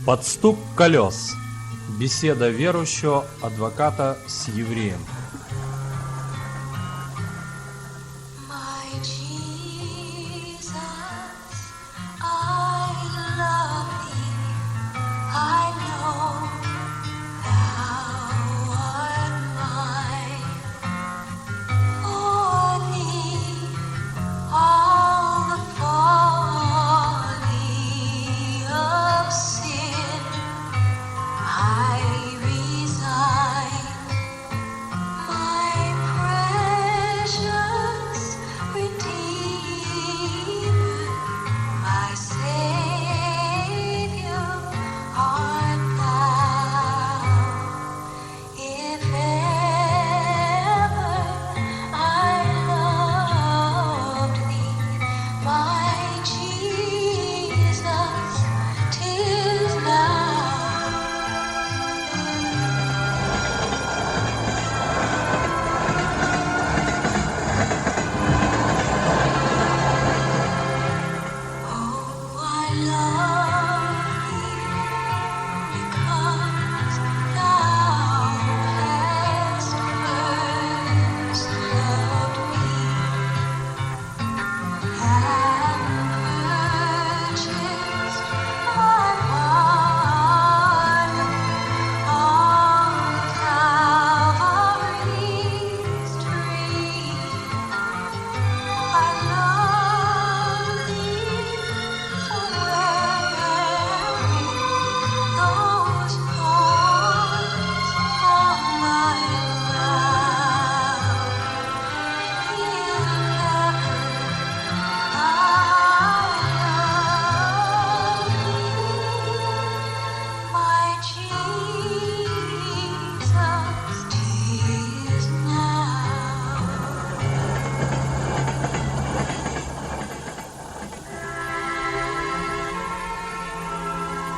Под стук колес. Беседа верующего адвоката с евреем.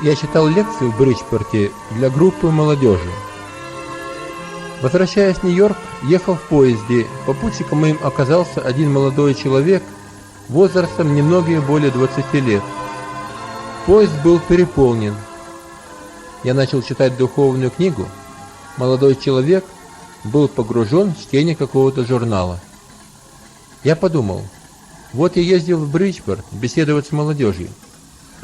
Я читал лекции в Бриджпорте для группы молодежи. Возвращаясь в Нью-Йорк, ехал в поезде. Попутчиком им оказался один молодой человек, возрастом немногие более 20 лет. Поезд был переполнен. Я начал читать духовную книгу. Молодой человек был погружен в чтение какого-то журнала. Я подумал, вот я ездил в Бриджпорт беседовать с молодежью.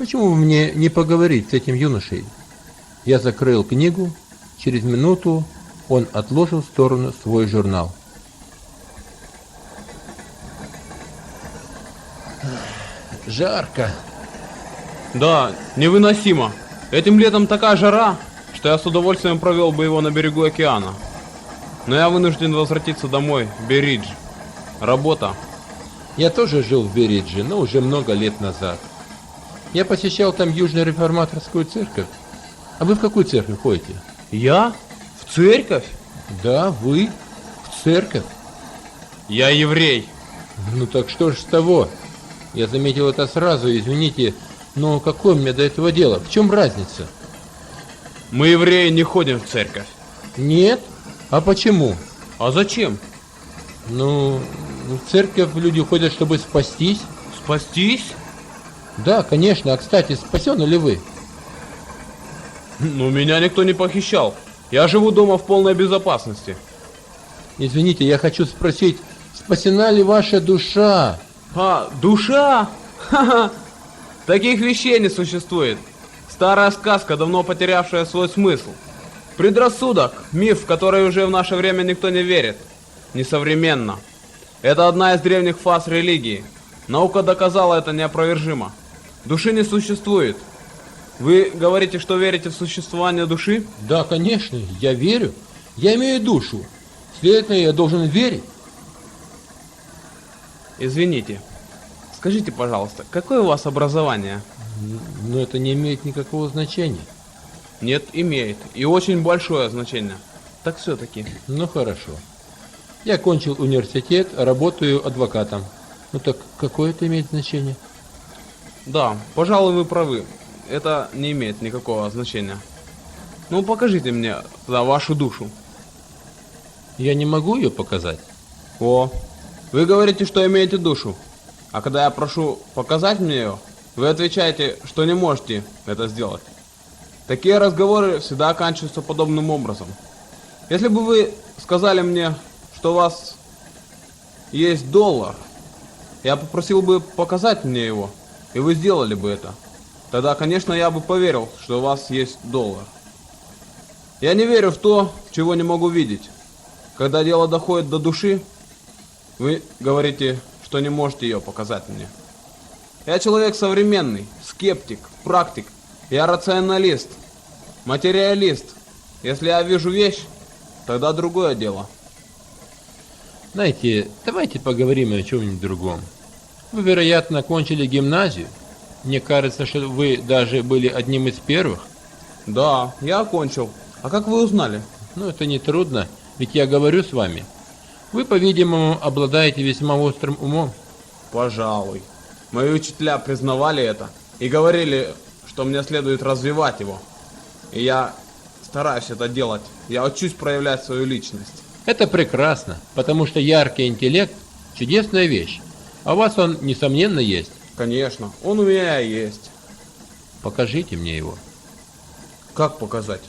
Почему бы мне не поговорить с этим юношей? Я закрыл книгу. Через минуту он отложил в сторону свой журнал. Жарко. Да, невыносимо. Этим летом такая жара, что я с удовольствием провел бы его на берегу океана. Но я вынужден возвратиться домой, в Беридж. Работа. Я тоже жил в Беридже, но уже много лет назад. Я посещал там Южную реформаторскую церковь. А вы в какую церковь ходите? Я? В церковь? Да, вы в церковь. Я еврей. Ну так что ж с того? Я заметил это сразу, извините, но какое мне до этого дело? В чем разница? Мы, евреи, не ходим в церковь. Нет? А почему? А зачем? Ну, в церковь люди ходят, чтобы спастись. Спастись? Да, конечно. А, кстати, спасены ли вы? Ну, меня никто не похищал. Я живу дома в полной безопасности. Извините, я хочу спросить, спасена ли ваша душа? А, душа? Ха-ха! Таких вещей не существует. Старая сказка, давно потерявшая свой смысл. Предрассудок, миф, в который уже в наше время никто не верит. Несовременно. Это одна из древних фаз религии. Наука доказала это неопровержимо. Души не существует. Вы говорите, что верите в существование души? Да, конечно, я верю. Я имею душу. Следовательно, я должен верить. Извините. Скажите, пожалуйста, какое у вас образование? Но это не имеет никакого значения. Нет, имеет. И очень большое значение. Так все-таки. Ну хорошо. Я окончил университет, работаю адвокатом. Ну так какое это имеет значение? Да, пожалуй, вы правы. Это не имеет никакого значения. Ну, покажите мне тогда вашу душу. Я не могу ее показать. О, вы говорите, что имеете душу. А когда я прошу показать мне ее, вы отвечаете, что не можете это сделать. Такие разговоры всегда оканчиваются подобным образом. Если бы вы сказали мне, что у вас есть доллар, я попросил бы показать мне его, и вы сделали бы это. Тогда, конечно, я бы поверил, что у вас есть доллар. Я не верю в то, чего не могу видеть. Когда дело доходит до души, вы говорите, что не можете ее показать мне. Я человек современный, скептик, практик. Я рационалист, материалист. Если я вижу вещь, тогда другое дело. Знаете, давайте поговорим о чем-нибудь другом. Вы, вероятно, окончили гимназию. Мне кажется, что вы даже были одним из первых. Да, я окончил. А как вы узнали? Ну, это не трудно, ведь я говорю с вами. Вы, по-видимому, обладаете весьма острым умом. Пожалуй. Мои учителя признавали это и говорили, что мне следует развивать его. И я стараюсь это делать. Я учусь проявлять свою личность. Это прекрасно, потому что яркий интеллект – чудесная вещь. А у вас он, несомненно, есть. Конечно, он у меня есть. Покажите мне его. Как показать?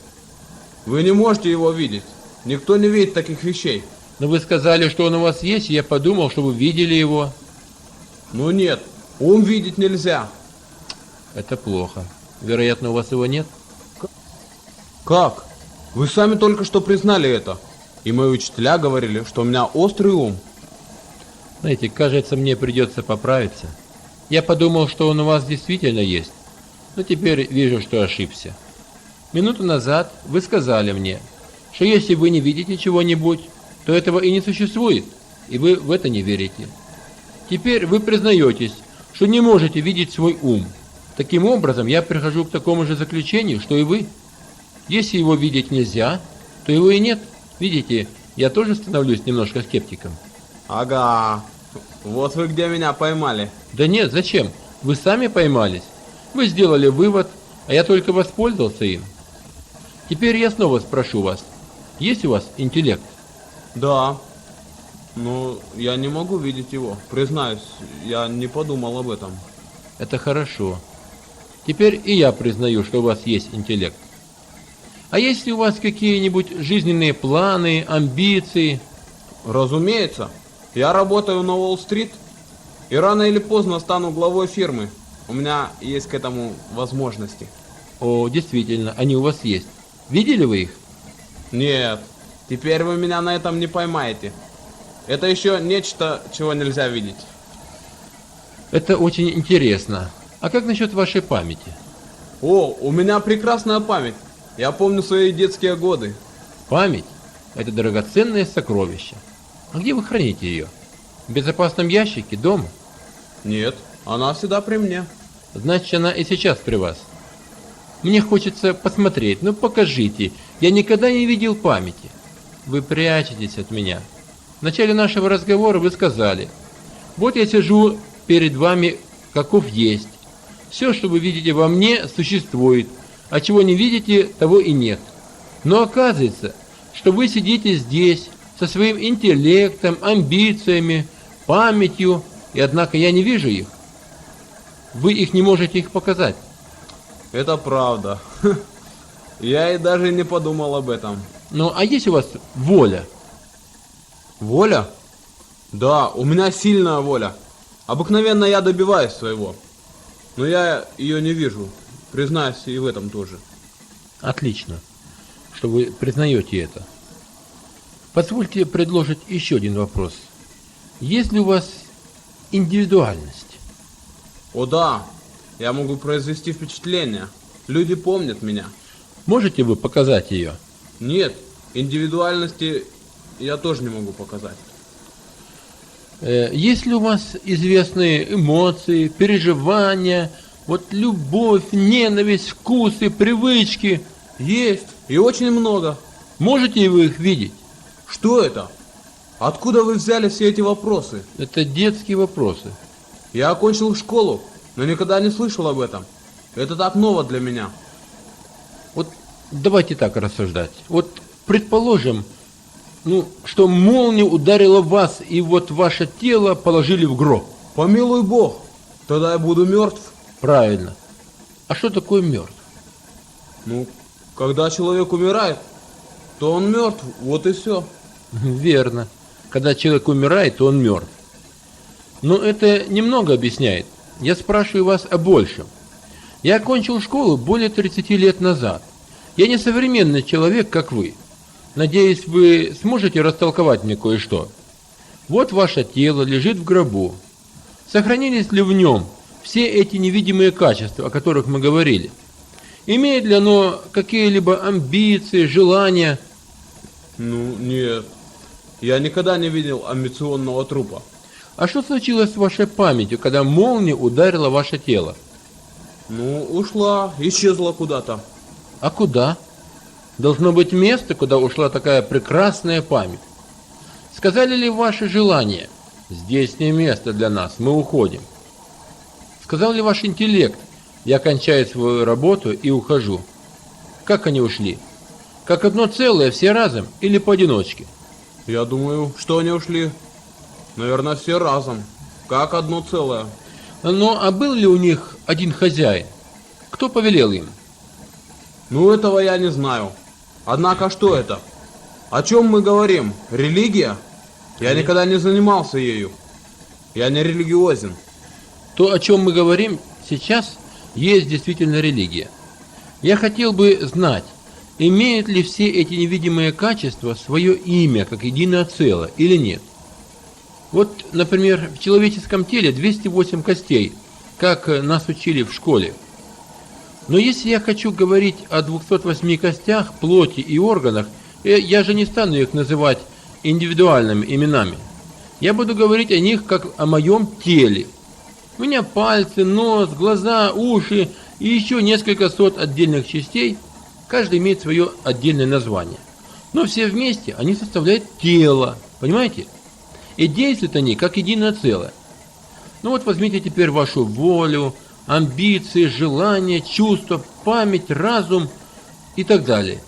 Вы не можете его видеть. Никто не видит таких вещей. Но вы сказали, что он у вас есть, и я подумал, что вы видели его. Ну нет, ум видеть нельзя. Это плохо. Вероятно, у вас его нет? Как? Вы сами только что признали это. И мои учителя говорили, что у меня острый ум. Знаете, кажется, мне придется поправиться. Я подумал, что он у вас действительно есть. Но теперь вижу, что ошибся. Минуту назад вы сказали мне, что если вы не видите чего-нибудь, то этого и не существует, и вы в это не верите. Теперь вы признаетесь, что не можете видеть свой ум. Таким образом, я прихожу к такому же заключению, что и вы. Если его видеть нельзя, то его и нет. Видите, я тоже становлюсь немножко скептиком. Ага, вот вы где меня поймали. Да нет, зачем? Вы сами поймались. Вы сделали вывод, а я только воспользовался им. Теперь я снова спрошу вас, есть у вас интеллект? Да. Но я не могу видеть его. Признаюсь, я не подумал об этом. Это хорошо. Теперь и я признаю, что у вас есть интеллект. А есть ли у вас какие-нибудь жизненные планы, амбиции? Разумеется. Я работаю на Уолл-стрит и рано или поздно стану главой фирмы. У меня есть к этому возможности. О, действительно, они у вас есть. Видели вы их? Нет, теперь вы меня на этом не поймаете. Это еще нечто, чего нельзя видеть. Это очень интересно. А как насчет вашей памяти? О, у меня прекрасная память. Я помню свои детские годы. Память – это драгоценное сокровище. А где вы храните ее? В безопасном ящике дома? Нет, она всегда при мне. Значит, она и сейчас при вас. Мне хочется посмотреть. Ну, покажите. Я никогда не видел памяти. Вы прячетесь от меня. В начале нашего разговора вы сказали: вот я сижу перед вами, каков есть. Все, что вы видите во мне, существует. А чего не видите, того и нет. Но оказывается, что вы сидите здесь со своим интеллектом, амбициями, памятью, и однако я не вижу их. Вы их не можете их показать. Это правда. Я и даже не подумал об этом. Ну, а есть у вас воля? Воля? Да, у меня сильная воля. Обыкновенно я добиваюсь своего. Но я ее не вижу. Признаюсь и в этом тоже. Отлично, что вы признаете это. Позвольте предложить еще один вопрос. Есть ли у вас индивидуальность? О да, я могу произвести впечатление. Люди помнят меня. Можете вы показать ее? Нет, индивидуальности я тоже не могу показать. Есть ли у вас известные эмоции, переживания, вот любовь, ненависть, вкусы, привычки? Есть, и очень много. Можете вы их видеть? Что это? Откуда вы взяли все эти вопросы? Это детские вопросы. Я окончил школу, но никогда не слышал об этом. Это так ново для меня. Вот давайте так рассуждать. Вот предположим, что молния ударила вас, и вот ваше тело положили в гроб. Помилуй Бог, тогда я буду мертв. Правильно. А что такое мертв? Ну, когда человек умирает, то он мертв, вот и все. Верно. Когда человек умирает, то он мертв. Но это немного объясняет. Я спрашиваю вас о большем. Я окончил школу более 30 лет назад. Я не современный человек, как вы. Надеюсь, вы сможете растолковать мне кое-что. Вот ваше тело лежит в гробу. Сохранились ли в нем все эти невидимые качества, о которых мы говорили? Имеет ли оно какие-либо амбиции, желания? Ну, нет. Я никогда не видел амбиционного трупа. А что случилось с вашей памятью, когда молния ударила ваше тело? Ну, ушла, исчезла куда-то. А куда? Должно быть место, куда ушла такая прекрасная память. Сказали ли ваши желания? Здесь не место для нас, мы уходим. Сказал ли ваш интеллект? Я кончаю свою работу и ухожу. Как они ушли? Как одно целое, все разом или поодиночке? Я думаю, что они ушли. Наверное, все разом. Как одно целое. А был ли у них один хозяин? Кто повелел им? Ну, этого я не знаю. Однако, что это? О чем мы говорим? Религия? Я никогда не занимался ею. Я не религиозен. То, о чем мы говорим сейчас, есть действительно религия. Я хотел бы знать, имеют ли все эти невидимые качества свое имя, как единое целое, или нет. Вот, например, в человеческом теле 208 костей, как нас учили в школе. Но если я хочу говорить о 208 костях, плоти и органах, я же не стану их называть индивидуальными именами. Я буду говорить о них как о моем теле. У меня пальцы, нос, глаза, уши и еще несколько сот отдельных частей. Каждый имеет свое отдельное название. Но все вместе они составляют тело. Понимаете? И действуют они как единое целое. Ну вот возьмите теперь вашу волю, амбиции, желания, чувства, память, разум и так далее.